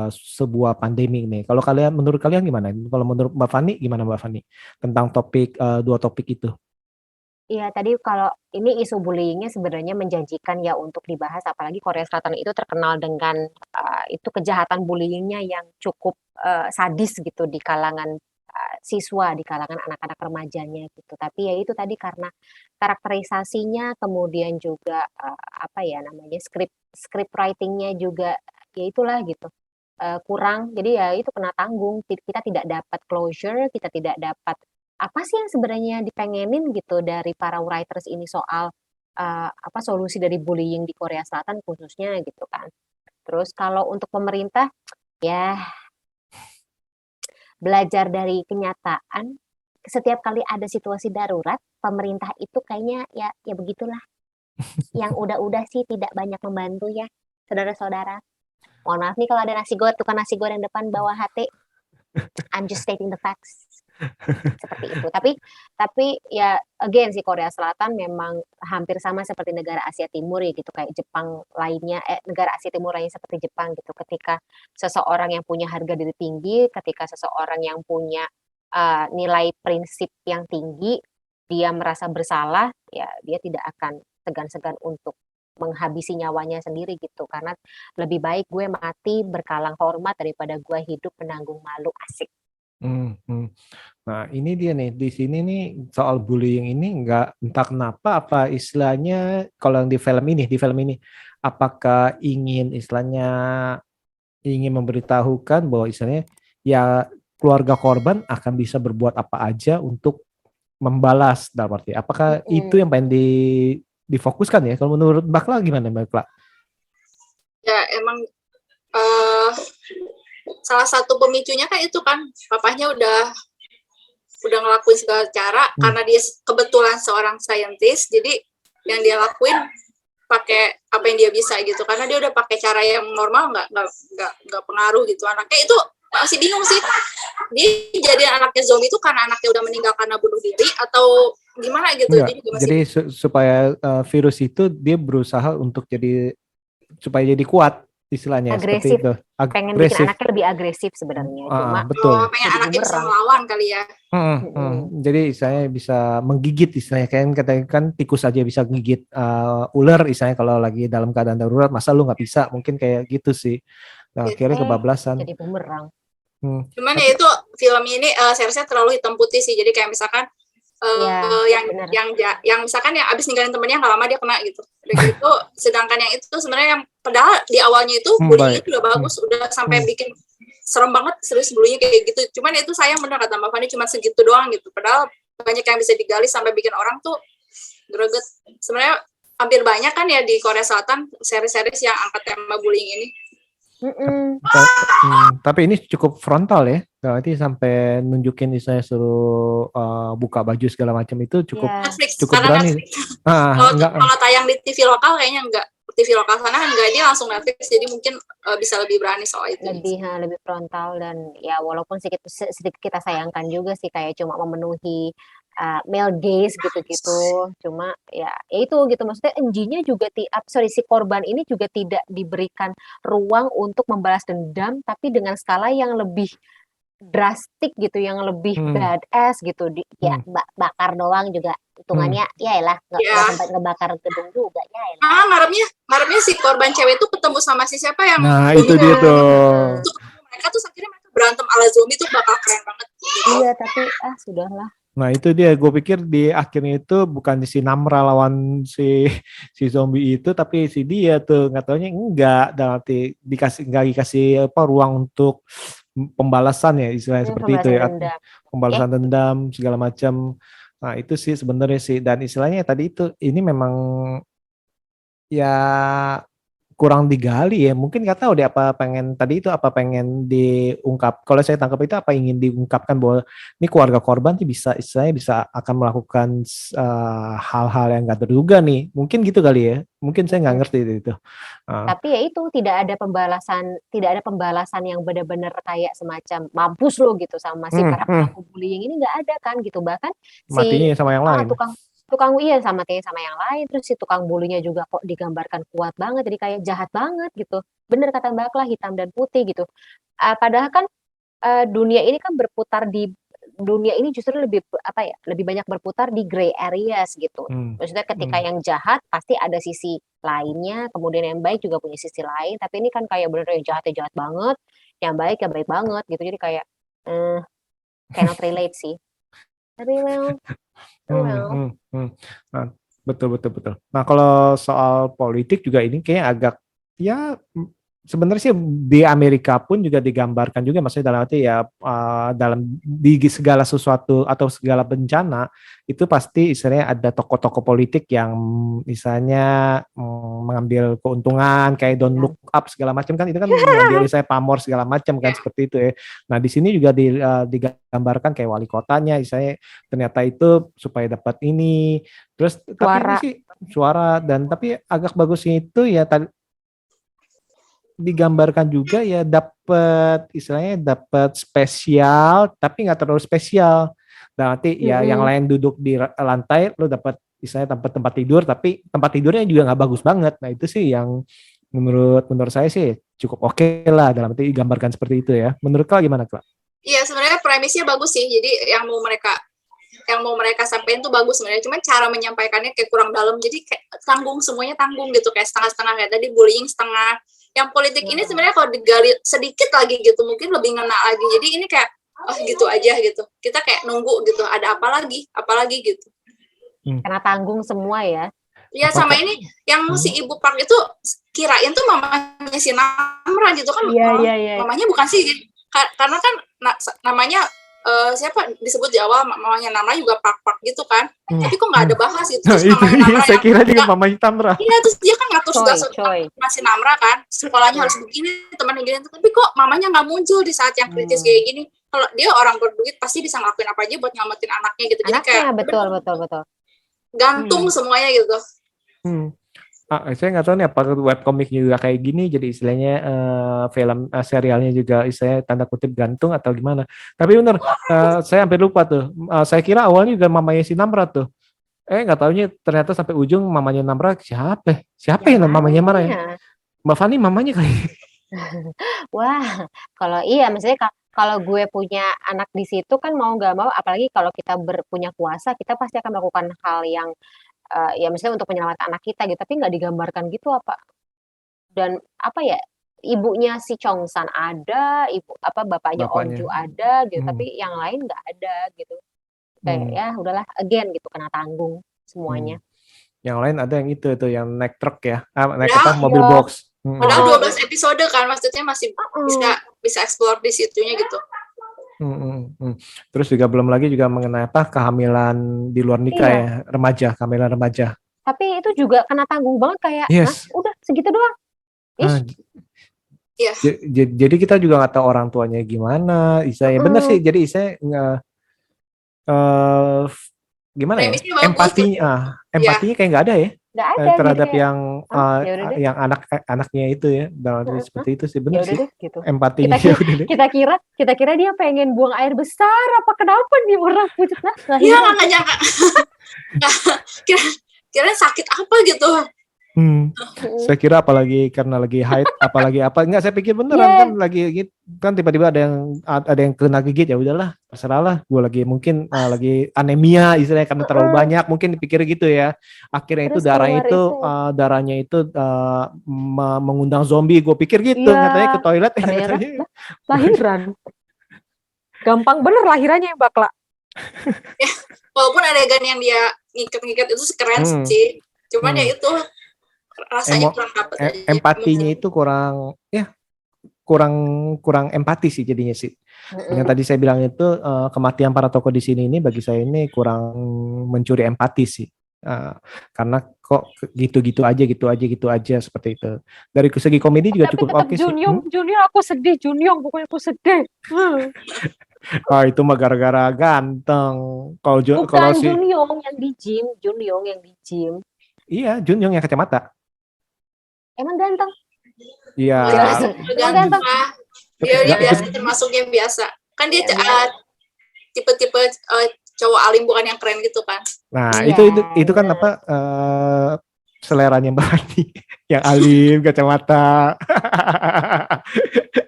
S1: sebuah pandemi nih. Kalau menurut kalian gimana? Kalau menurut Mbak Fani gimana Mbak Fani tentang dua topik itu?
S4: Iya, tadi kalau ini isu bullying-nya sebenarnya menjanjikan ya untuk dibahas, apalagi Korea Selatan itu terkenal dengan itu kejahatan bullying-nya yang cukup sadis gitu di kalangan siswa, di kalangan anak-anak remajanya gitu. Tapi ya itu tadi karena karakterisasinya, kemudian juga apa ya namanya script writing-nya juga ya itulah gitu kurang. Jadi ya itu kena tanggung. Kita tidak dapat closure, kita tidak dapat apa sih yang sebenarnya dipengenin gitu dari para writers ini soal apa solusi dari bullying di Korea Selatan khususnya gitu kan. Terus kalau untuk pemerintah ya belajar dari kenyataan setiap kali ada situasi darurat pemerintah itu kayaknya ya begitulah. Yang udah-udah sih tidak banyak membantu ya saudara-saudara. Mohon maaf nih kalau ada tukang nasi goreng depan bawah hati. I'm just stating the facts. Seperti itu. Tapi ya again sih Korea Selatan memang hampir sama seperti negara Asia Timur ya gitu kayak Jepang lainnya negara Asia Timur lainnya seperti Jepang gitu. Ketika seseorang yang punya harga diri tinggi, ketika seseorang yang punya nilai prinsip yang tinggi, dia merasa bersalah, ya dia tidak akan segan-segan untuk menghabisi nyawanya sendiri gitu, karena lebih baik gue mati berkalang hormat daripada gue hidup menanggung malu. Asik.
S1: Hmm, hmm. Nah, ini dia nih di sini nih soal bullying ini nggak entah kenapa apa istilahnya kalau yang di film ini apakah ingin istilahnya ingin memberitahukan bahwa istilahnya ya keluarga korban akan bisa berbuat apa aja untuk membalas dalam arti apakah itu yang pengen difokuskan ya kalau menurut Bakla gimana Bakla?
S3: Ya emang eh, salah satu pemicunya kan itu kan papahnya udah ngelakuin segala cara karena dia kebetulan seorang saintis, jadi yang dia lakuin pakai apa yang dia bisa gitu, karena dia udah pakai cara yang normal nggak pengaruh gitu. Anaknya itu masih bingung sih, dia jadi anaknya zombie itu karena anaknya udah meninggal karena bunuh diri atau gimana gitu.
S1: Enggak.
S3: Dia juga masih
S1: Jadi supaya virus itu dia berusaha untuk jadi supaya jadi kuat istilahnya seperti
S4: Agresif.
S1: itu.
S4: Pengen bikin
S1: Agresif.
S4: anaknya lebih agresif sebenarnya, cuma
S1: Betul.
S3: pengen
S4: jadi
S3: anaknya bisa
S4: bumerang.
S3: melawan kali ya.
S1: Jadi istilahnya bisa menggigit istilahnya kan katanya kan tikus aja bisa gigit ular istilahnya kalau lagi dalam keadaan darurat masa lu nggak bisa mungkin kayak gitu sih. Nah, akhirnya kebablasan.
S4: Jadi bumerang.
S3: Cuman ya itu film ini seriesnya terlalu hitam putih sih. Jadi kayak misalkan yang misalkan yang abis ninggalin temennya nggak lama dia kena gitu. Udah gitu, sedangkan yang itu sebenarnya yang padahal di awalnya itu bullying udah bagus, udah sampai bikin serem banget serius bullying kayak gitu. Cuman itu sayang bener kata Mbak Fani cuma segitu doang gitu. Padahal banyak yang bisa digali sampai bikin orang tuh greget. Sebenarnya hampir banyak kan ya di Korea Selatan seri-series yang angkat tema bullying ini.
S1: Tapi ini cukup frontal ya. Berarti sampai nunjukin istilahnya suruh buka baju segala macam itu cukup
S3: Netflix,
S1: cukup
S3: karena
S1: berani.
S3: Netflix. Kalau tayang di TV lokal kayaknya enggak. TV lokal sana kan enggak, dia langsung Netflix, jadi mungkin bisa lebih berani soal itu.
S4: Lebih frontal, dan ya walaupun sedikit kita sayangkan juga sih kayak cuma memenuhi male gaze gitu-gitu, cuma ya itu gitu, maksudnya NG-nya juga si korban ini juga tidak diberikan ruang untuk membalas dendam tapi dengan skala yang lebih drastik gitu, yang lebih badass gitu. Ya bakar doang juga hitungannya ya elah, nggak sempat ngebakar gedung juga ya elah.
S3: Ngarepnya si korban cewek itu ketemu sama si siapa yang
S1: itu dia tuh.
S3: Mereka tuh akhirnya berantem ala zombie tuh bakal keren banget gitu.
S4: Iya, tapi sudahlah.
S1: Nah itu dia, gue pikir di akhirnya itu bukan si Namra lawan si zombie itu, tapi si dia tuh nggak taunya enggak, dan nanti nggak dikasih ruang untuk pembalasan ya istilahnya seperti itu ya, pembalasan dendam segala macam. Nah itu sih sebenarnya sih, dan istilahnya tadi itu ini memang ya kurang digali ya, mungkin nggak tahu deh apa pengen diungkap. Kalau saya tangkap itu apa ingin diungkapkan bahwa ini keluarga korban sih bisa akan melakukan hal-hal yang nggak terduga nih, mungkin gitu kali ya, mungkin saya nggak ngerti itu.
S4: Tapi ya itu tidak ada pembalasan yang benar-benar kayak semacam mampus lo gitu sama si para pelaku bullying ini, nggak ada kan gitu. Bahkan
S1: matinya sama yang lain.
S4: Tukang sama yang lain, terus si tukang bulinya juga kok digambarkan kuat banget, jadi kayak jahat banget gitu. Bener kata Mbak Kla, hitam dan putih gitu. Padahal kan dunia ini justru lebih banyak berputar di gray areas gitu. Maksudnya ketika yang jahat pasti ada sisi lainnya, kemudian yang baik juga punya sisi lain, tapi ini kan kayak bener yang jahat banget, yang baik ya baik banget gitu. Jadi kayak cannot relate sih. Tapi
S1: Nah, betul. Nah, kalau soal politik juga ini kayak agak ya sebenarnya sih di Amerika pun juga digambarkan juga, maksudnya dalam arti ya di segala sesuatu atau segala bencana itu pasti istilahnya ada tokoh-tokoh politik yang misalnya mengambil keuntungan kayak don't look up segala macam kan, itu kan mengambil misalnya pamor segala macam kan seperti itu ya. Nah di sini juga digambarkan kayak wali kotanya misalnya ternyata itu supaya dapat ini terus tapi ini sih suara, dan tapi agak bagusnya itu ya tadi digambarkan juga ya dapat spesial tapi nggak terlalu spesial. Dan nanti ya yang lain duduk di lantai, lo dapat istilahnya tempat tidur tapi tempat tidurnya juga nggak bagus banget. Nah itu sih yang menurut saya sih cukup oke lah, dalam arti digambarkan seperti itu ya. Menurut kau gimana, Kak?
S3: Iya sebenarnya premisnya bagus sih. Jadi yang mau mereka yang mau mereka sampaikan tuh bagus sebenarnya, cuman cara menyampaikannya kayak kurang dalam, jadi kayak semuanya tanggung gitu, kayak setengah-setengah, kayak tadi bullying setengah. Yang politik ini sebenarnya kalau digali sedikit lagi gitu mungkin lebih ngena lagi, jadi ini kayak gitu aja gitu, kita kayak nunggu gitu ada apa lagi gitu.
S4: Karena tanggung semua ya.
S3: Ya sama ini yang si Ibu Park itu kirain tuh mamanya si Namra gitu kan.
S4: Iya.
S3: Mamanya bukan sih, karena kan namanya siapa disebut di awal mamanya Namra juga Park gitu kan. Tapi kok nggak ada bahas itu.
S1: Nah,
S3: Terus
S1: itu
S3: mamanya Namra
S1: saya kira juga mamanya Tamra.
S3: Iya, terus dia kan ngatur segala
S4: Coy.
S3: masih Namra kan, sekolahnya harus begini, temannya gini, tapi kok mamanya nggak muncul di saat yang kritis kayak gini. Kalau dia orang berduit pasti bisa ngelakuin apa aja buat nyelamatin anaknya gitu. Jadi kayak
S4: Betul.
S3: gantung semuanya gitu.
S1: Saya nggak tahu nih apa webcomicnya juga kayak gini, jadi istilahnya film serialnya juga istilahnya tanda kutip gantung atau gimana. Tapi bener, saya hampir lupa tuh. Saya kira awalnya juga mamanya si Namra tuh. Nggak taunya ternyata sampai ujung mamanya Namra siapa ya mamanya Namra ya? Mbak Fani mamanya kali.
S4: Wah, kalau iya maksudnya kalau gue punya anak di situ kan mau nggak mau, apalagi kalau kita punya kuasa, kita pasti akan melakukan hal yang ya misalnya untuk menyelamatkan anak kita gitu, tapi nggak digambarkan gitu apa. Dan apa ya, ibunya si Chongsan ada, bapaknya Onju ada gitu, tapi yang lain nggak ada gitu. Kayak ya udahlah, again gitu, kena tanggung semuanya.
S1: Yang lain ada yang itu yang naik truk ya, naik mobil box.
S3: Padahal 12 episode kan, maksudnya masih bisa explore di situnya gitu.
S1: Terus juga belum lagi juga mengenai kehamilan di luar nikah ya, kehamilan remaja.
S4: Tapi itu juga kena tanggung banget kayak, udah segitu doang.
S1: Jadi kita juga nggak tahu orang tuanya gimana. Isanya bener sih. Jadi Isanya gimana ya? Empatinya kayak nggak ada ya.
S4: Nggak ada
S1: terhadap
S4: gitu
S1: yang anaknya itu ya, dalam seperti itu sih benar sih
S4: gitu.
S1: Empatinya.
S4: Kita kira dia pengen buang air besar apa kenapa nih orang pucet
S3: iya nggak nyangka kira sakit apa gitu.
S1: Saya kira apalagi karena lagi haid, apalagi apa enggak, saya pikir beneran kan lagi kan tiba-tiba ada yang kena gigit, ya udahlah terserah lah, gue lagi mungkin lagi anemia istilahnya karena terlalu banyak, mungkin dipikir gitu ya. Akhirnya itu darahnya itu mengundang zombie, gue pikir gitu, katanya ke toilet katanya
S4: lahiran. Gampang bener lahirannya ya Bakla.
S3: Walaupun adegan yang dia ngikat-ngikat itu keren sih, cuman ya itu rasanya kurang dapat
S1: empatinya itu kurang empati sih jadinya sih. Yang tadi saya bilang itu kematian para tokoh di sini ini bagi saya ini kurang mencuri empati sih. Karena kok gitu aja seperti itu. Dari segi komedi juga cukup oke sih.
S4: Junior aku sedih, pokoknya aku sedih.
S1: Itu mah gara-gara ganteng.
S4: Bukan Junyong yang di gym.
S1: Iya, Junyong yang kacamata.
S4: Emang ganteng?
S1: Iya.
S3: Ganteng. Dia biasa, termasuknya biasa. Kan dia tipe-tipe cowok alim, bukan yang keren gitu kan.
S1: Nah, itu kan seleranya Mbak Fani. Yang alim, kacamata.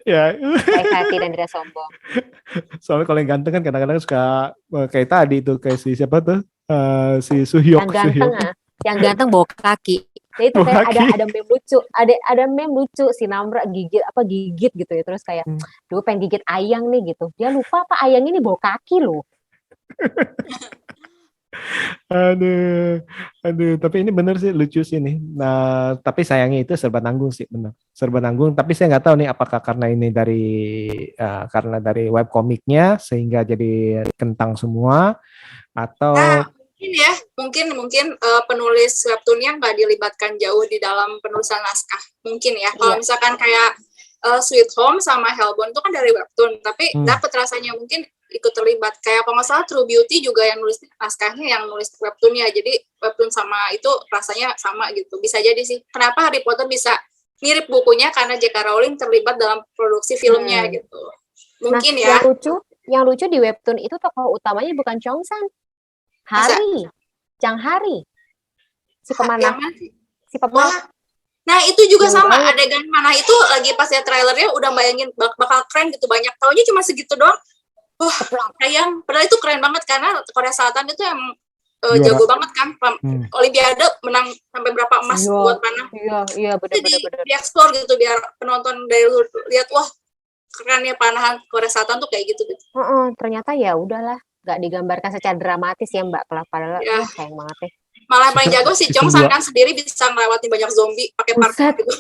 S1: Ya.
S4: Baik hati dan tidak sombong.
S1: Soalnya kalau yang ganteng kan kadang-kadang suka kayak tadi tuh, kayak si siapa tuh? Si Suhyok.
S4: Yang ganteng bawa kaki. Jadi itu kayak ada meme lucu, ada meme lucu si Namra gigit gitu ya, terus kayak dulu pengen gigit Ayang nih gitu, dia lupa apa Ayang ini bawa kaki loh.
S1: Aduh, tapi ini bener sih, lucu sih nih. Nah, tapi sayangnya itu serba nanggung sih, bener, serba nanggung. Tapi saya nggak tahu nih apakah karena ini karena dari webcomicnya sehingga jadi kentang semua atau
S3: mungkin penulis webtoonnya nggak dilibatkan jauh di dalam penulisan naskah, mungkin ya. Kalau misalkan kayak Sweet Home sama Hellbound itu kan dari webtoon, tapi dapet rasanya mungkin ikut terlibat. Kayak kalau nggak salah True Beauty juga yang nulis naskahnya yang nulis webtoonnya, jadi webtoon sama itu rasanya sama gitu. Bisa jadi sih. Kenapa Harry Potter bisa mirip bukunya, karena J.K. Rowling terlibat dalam produksi filmnya gitu. Mungkin ya.
S4: Yang lucu di webtoon itu tokoh utamanya bukan Chongsan. Jang Hari, si pemanah.
S3: Nah itu juga sama, adegan mana itu lagi pas ya trailernya udah bayangin bakal keren gitu, banyak taunya cuma segitu doang. wah sayang, padahal itu keren banget karena Korea Selatan itu emang
S1: Juara.
S3: jago banget kan.
S1: Hmm.
S3: Olimpiade menang sampai berapa emas
S4: Iya.
S3: buat panah.
S4: Iya
S3: Itu
S4: benar-benar.
S3: dieksplor gitu biar penonton dari luar lihat, wah keren ya panahan Korea Selatan tuh kayak gitu.
S4: Ternyata ya udahlah, nggak digambarkan secara dramatis ya Mbak. Padahal
S3: Ya.
S4: sayang banget ya.
S3: Malah yang paling jago si
S1: Season
S3: Chong San
S1: dua.
S3: kan sendiri bisa melewati banyak zombie pakai
S4: Buset.
S3: parkour gitu.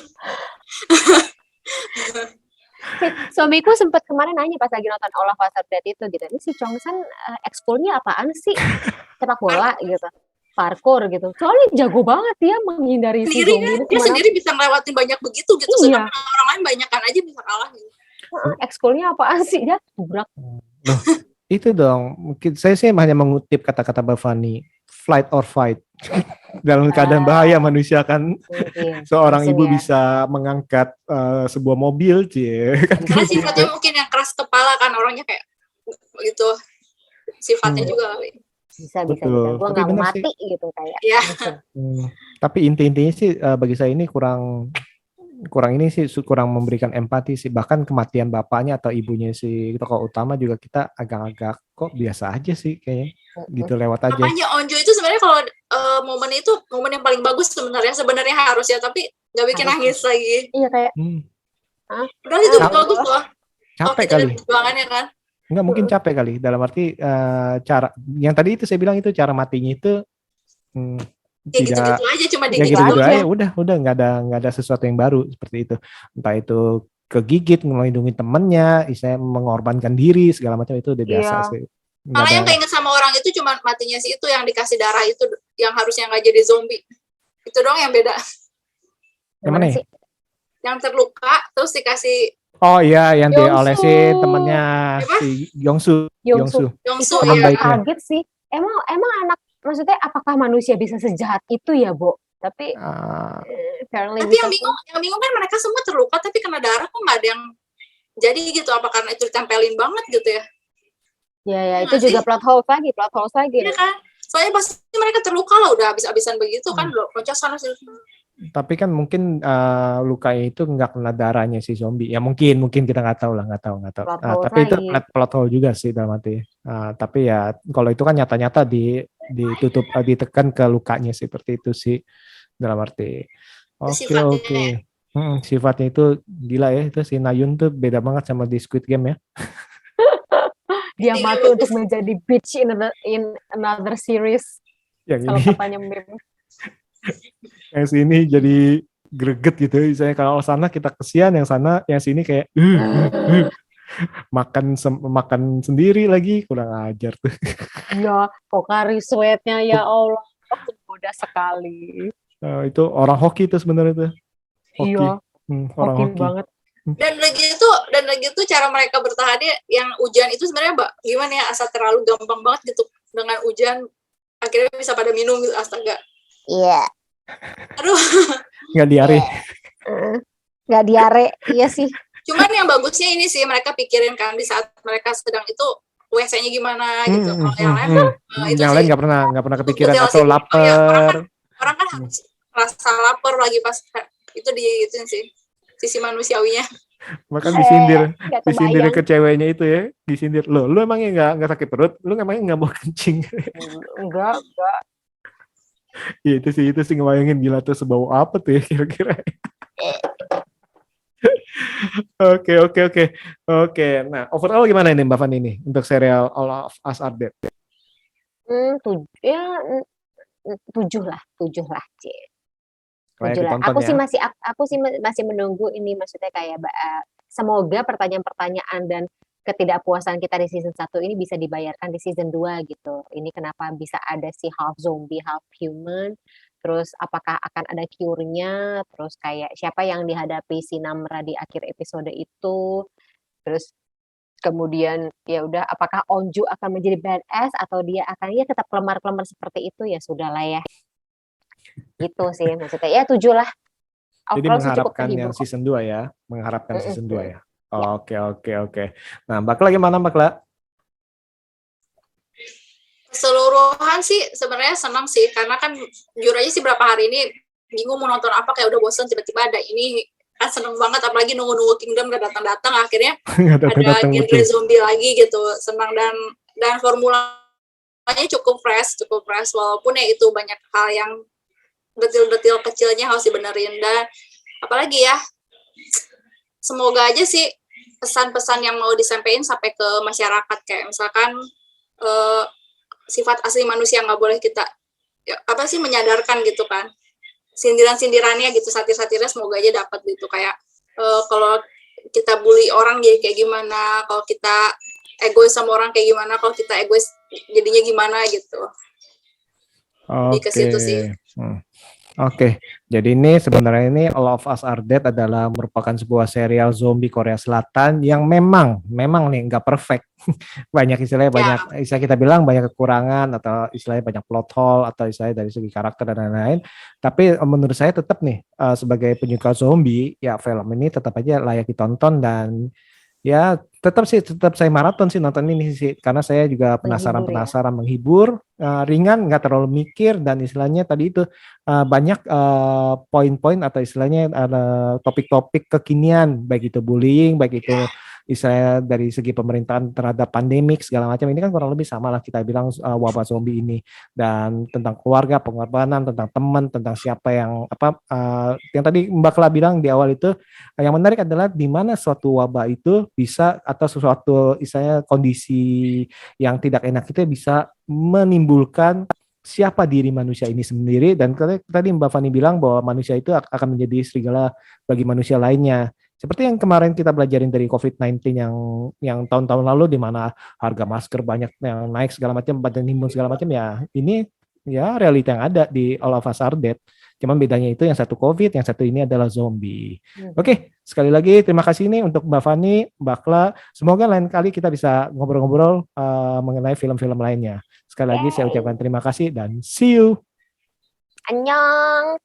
S4: Suamiku sempat kemarin nanya pas lagi nonton All of Us Are Dead itu gitu. Ini si Chongsan ekskulnya apaan sih? Sepak bola gitu. Parkour gitu. Soalnya jago banget dia menghindari si
S3: Sendiri
S4: zombie
S3: kan
S4: ini
S3: dia
S4: kemana.
S3: sendiri bisa ngelewatin banyak begitu gitu,
S4: Iya.
S3: sedangkan orang lain banyakan aja bisa kalah gitu.
S4: Ekskulnya apaan sih? Dia tubrak.
S1: Loh, itu dong. Mungkin saya sih hanya mengutip kata-kata Mbak Fani, flight or fight. Dalam keadaan bahaya manusia kan.
S4: Mungkin.
S1: Seorang
S4: Langsung
S1: ibu
S4: ya.
S1: bisa mengangkat sebuah mobil, cie. Kan
S3: Karena
S1: gitu.
S3: sifatnya mungkin yang keras kepala kan, orangnya kayak gitu sifatnya juga kali.
S4: Bisa.
S1: Betul.
S4: Gue
S1: Tapi
S4: nggak mau
S1: benar
S4: mati gitu kayak.
S3: Ya.
S1: Tapi intinya sih bagi saya ini kurang ini sih kurang memberikan empati sih, bahkan kematian bapaknya atau ibunya si tokoh utama juga kita agak-agak kok biasa aja sih kayaknya gitu, lewat aja.
S3: Makanya Onjo itu sebenarnya kalau momen itu momen yang paling bagus sebenarnya harus ya, tapi nggak bikin
S4: Harus.
S3: nangis lagi.
S4: Iya kayak.
S3: Padahal itu
S1: Capek.
S3: bagus loh.
S1: Capek
S3: kita
S1: kali.
S3: lihat perjuangannya kan.
S1: Enggak, mungkin capek kali, dalam arti cara yang tadi itu saya bilang itu cara matinya itu
S3: Kayak
S1: tidak
S3: gitu-gitu aja, cuma
S1: ya
S3: digigit
S1: gitu-gitu
S3: doang.
S1: aja, udah nggak ada sesuatu yang baru seperti itu, entah itu kegigit melindungi temennya, istilahnya mengorbankan diri segala macam, itu udah biasa
S4: Iya.
S1: sih. Nggak
S3: Malah yang
S1: ada.
S3: keinget sama orang itu cuma matinya si itu yang dikasih darah itu, yang harusnya nggak jadi zombie. Itu doang yang beda.
S1: Yang mana
S4: sih?
S3: Yang terluka terus dikasih
S1: Oh iya, yang
S4: Yongsu.
S1: diolesin temennya si Yongsu.
S4: Yongsu.
S3: Yongsu
S1: Teman
S3: ya.
S1: baiknya.
S4: Kaget sih. Emang anak, maksudnya apakah manusia bisa sejahat itu ya, Bo? Tapi apparently
S3: Tapi yang bingung kan mereka semua terluka tapi kena darah kok nggak ada yang jadi gitu, apa karena itu ditempelin banget gitu ya?
S4: Ya itu juga plot holes lagi.
S3: Iya kan? Soalnya pasti mereka terluka lah, udah habis-habisan begitu kan, loncat sana sini.
S1: Tapi kan mungkin lukanya itu nggak kena darahnya si zombie. Ya mungkin kita nggak tahu.
S4: Plot hole
S1: Tapi itu
S4: lagi.
S1: plot hole juga sih dalam arti. Tapi ya kalau itu kan nyata-nyata ditutup, ditekan ke lukanya seperti itu sih dalam arti. Oke. Sifatnya itu gila ya, itu si Nayun tuh beda banget sama di Squid Game ya.
S4: Dia mati untuk menjadi bitch in another series.
S1: Yang
S4: Kalau
S1: ini,
S4: katanya meme.
S1: yang sini jadi greget gitu. Misalnya kalau sana kita kesian, yang sana, yang sini kayak makan sendiri lagi, kurang ajar tuh.
S4: Ya, Pocari Sweat-nya ya Allah, mudah sekali.
S1: Itu orang hoki itu sebenarnya tuh. Hoki.
S4: Iya.
S1: Orang
S4: hoki banget.
S3: Dan lagi itu cara mereka bertahannya yang hujan itu sebenarnya gimana ya, asal terlalu gampang banget gitu dengan hujan akhirnya bisa pada minum gitu, astaga.
S4: Iya.
S3: Aduh.
S1: Nggak diare.
S4: Nggak diare, iya sih.
S3: Cuman yang bagusnya ini sih mereka pikirin kan di saat mereka sedang itu WC-nya gimana gitu. Kalau yang lain
S1: yang lain nggak pernah kepikiran atau lapar.
S3: Orang kan harus rasa lapar lagi pas itu sih sisi manusiawinya.
S1: Bahkan disindir ke ceweknya itu ya, disindir, lu emangnya nggak sakit perut, lu emangnya nggak mau kencing?
S4: Enggak.
S1: Ya, itu sih ngebayangin, gila tuh sebau apa tuh ya kira-kira. Oke. Nah, overall gimana ini Mbak Fani ini untuk serial All of Us Are Dead?
S4: 7 lah, C. Aku sih masih menunggu ini, maksudnya kayak semoga pertanyaan-pertanyaan dan ketidakpuasan kita di season 1 ini bisa dibayarkan di season 2 gitu. Ini kenapa bisa ada si half zombie, half human, terus apakah akan ada cure-nya, terus kayak siapa yang dihadapi si Namra di akhir episode itu, terus kemudian ya udah apakah Onju akan menjadi badass atau dia akan ya tetap kelemar-kelemar seperti itu, ya sudahlah ya. Gitu sih maksudnya, ya 7 lah.
S1: Jadi mengharapkan yang season 2 ya, season 2 ya. Oke. Nah, Mbak Kla gimana Mbak Kla?
S3: Keseluruhan sih sebenarnya senang sih, karena kan jujur aja sih berapa hari ini bingung mau nonton apa, kayak udah bosan, tiba-tiba ada ini kan seneng banget, apalagi nunggu Kingdom gak datang-datang, akhirnya
S1: Nggak
S3: ada
S1: datang-datang
S3: genre
S1: betul.
S3: zombie lagi gitu, senang. Dan formulanya cukup fresh walaupun ya itu banyak hal yang detil-detil kecilnya harus dibenerin. Dan apalagi ya, semoga aja sih pesan-pesan yang mau disampaikan sampai ke masyarakat, kayak misalkan sifat asli manusia nggak boleh kita menyadarkan gitu kan, sindiran-sindirannya gitu, satir-satirnya semoga aja dapat gitu, kayak kalau kita bully orang jadi kayak gimana, kalau kita egois sama orang kayak gimana, kalau kita egois jadinya gimana gitu. Lebih ke situ sih.
S1: Oke, jadi ini sebenarnya ini All of Us Are Dead adalah merupakan sebuah serial zombie Korea Selatan yang memang nih nggak perfect. Banyak istilahnya, banyak istilah kita bilang banyak kekurangan atau istilahnya banyak plot hole atau istilahnya dari segi karakter dan lain-lain. Tapi menurut saya tetap nih sebagai penyuka zombie ya film ini tetap aja layak ditonton dan ya tetap saya maraton sih nonton ini sih karena saya juga penasaran menghibur, ringan, nggak terlalu mikir, dan istilahnya tadi itu banyak poin-poin atau istilahnya ada topik-topik kekinian, baik itu bullying, baik itu istilahnya dari segi pemerintahan terhadap pandemik segala macam. Ini kan kurang lebih sama lah kita bilang wabah zombie ini, dan tentang keluarga, pengorbanan, tentang teman, tentang siapa yang yang tadi Mbak Kla bilang di awal itu. Yang menarik adalah di mana suatu wabah itu bisa atau sesuatu istilahnya kondisi yang tidak enak itu bisa menimbulkan siapa diri manusia ini sendiri, dan tadi Mbak Fani bilang bahwa manusia itu akan menjadi serigala bagi manusia lainnya. Seperti yang kemarin kita belajarin dari COVID-19 yang tahun-tahun lalu di mana harga masker banyak yang naik segala macam, badan imun segala macam, ya ini ya realita yang ada di All of Us Are Dead. Cuman bedanya itu yang satu COVID, yang satu ini adalah zombie. Oke, sekali lagi terima kasih nih untuk Mbak Fani, Mbak Kla. Semoga lain kali kita bisa ngobrol-ngobrol mengenai film-film lainnya. Sekali lagi saya ucapkan terima kasih dan see you.
S4: Annyeong.